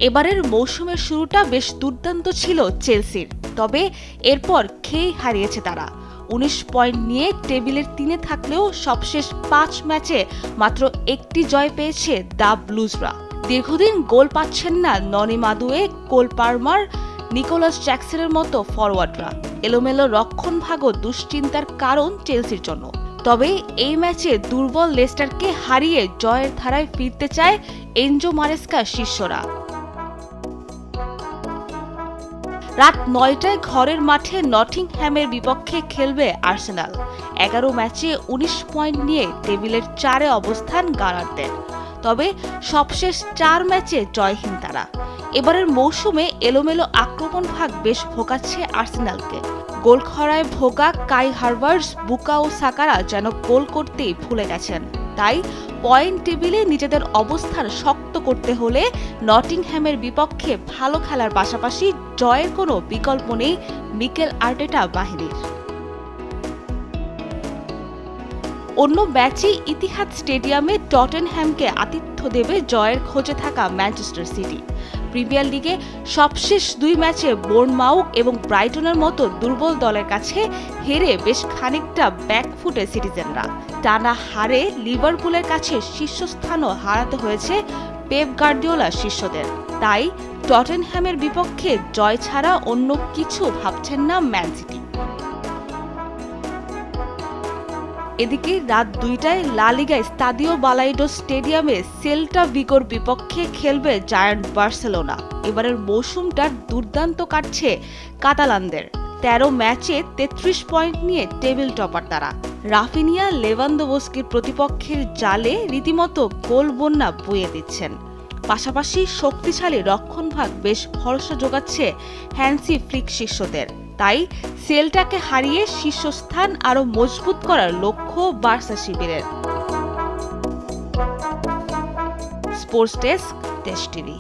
এবারের মৌসুমের শুরুটা বেশ দুর্দান্ত ছিল চেলসির, তবে এরপর খেই হারিয়েছে তারা। ১৯ পয়েন্ট নিয়ে টেবিলের ৩-এ থাকলেও সবশেষ ৫ ম্যাচে মাত্র একটি জয় পেয়েছে দ্য ব্লুজরা। দীর্ঘদিন গোল পাচ্ছেন না ননি মাদুয়ে, কোল পালমার, নিকোলাস জ্যাকসনের মতো ফরওয়ার্ডরা। এলোমেলো রক্ষণভাগও দুশ্চিন্তার কারণ চেলসির জন্য। তবে এই ম্যাচে দুর্বল লেস্টারকে হারিয়ে জয়ের ধারায় ফিরতে চায় এনজো মারেস্কার শিষ্যরা। রাত ৯টায় ঘরের মাঠে নটিংহ্যামের বিপক্ষে খেলবে আর্সেনাল। ১১ ম্যাচে ১৯ পয়েন্ট নিয়ে টেবিলের ৪-এ অবস্থান গানারদের। তবে সবশেষ ৪ ম্যাচে জয়হীন তারা। এবারের মৌসুমে এলোমেলো আক্রমণ ভাগ বেশ ভোগাচ্ছে আর্সেনালকে। গোলখরায় ভোগা কাই হারভার্টস, বুকাও সাকারা যেন গোল করতেই ভুলে গেছেন। তাই পয়েন্ট টেবিলে নিজেদের অবস্থান শক্ত করতে হলে নটিংহ্যামের বিপক্ষে ভালো খেলার পাশাপাশি জয়ের কোনো বিকল্প নেই মিকেল আর্টেটা বাহিনীর। অন্য ম্যাচে ইতিহাদ স্টেডিয়ামে টটেনহ্যামকে আতিথ্য দেবে জয়ের খোঁজে থাকা ম্যানচেস্টার সিটি। প্রিমিয়ার লিগে সবশেষ ২ ম্যাচে বোর্নমাউথ এবং ব্রাইটনের মতো দুর্বল দলের কাছে হেরে বেশ খানিকটা ব্যাকফুটে সিটিজেনরা। টানা হারে লিভারপুলের কাছে শীর্ষস্থানও হারাতে হয়েছে পেপ গার্দিওলার শিষ্যদের। তাই টটেনহ্যামের বিপক্ষে জয় ছাড়া অন্য কিছু ভাবছেন না ম্যান সিটি। এদিকে রাত ২টায় লা লিগায় স্তাদিও বালাইডো স্টেডিয়ামে সেল্টা ভিগোর বিপক্ষে খেলবে জায়ান্ট বার্সেলোনা। এবারের মৌসুমটা দুর্দান্ত কাটছে কাতালানদের। ১৩ ম্যাচে ৩৩ পয়েন্ট নিয়ে টেবিল টপার তারা। রাফিনিয়া, লেভানদোভস্কির প্রতিপক্ষের জালে রীতিমতো গোল বন্যা বইয়ে দিচ্ছেন। পাশাপাশি শক্তিশালী রক্ষণভাগ বেশ ভরসা যোগাচ্ছে হ্যান্সি ফ্লিক শিষ্যদের। তাই সেল্টাকে হারিয়ে শীর্ষস্থান আরও মজবুত করার লক্ষ্য বার্সা শিবিরের। স্পোর্টস ডেস্ক, দেশ টিভি।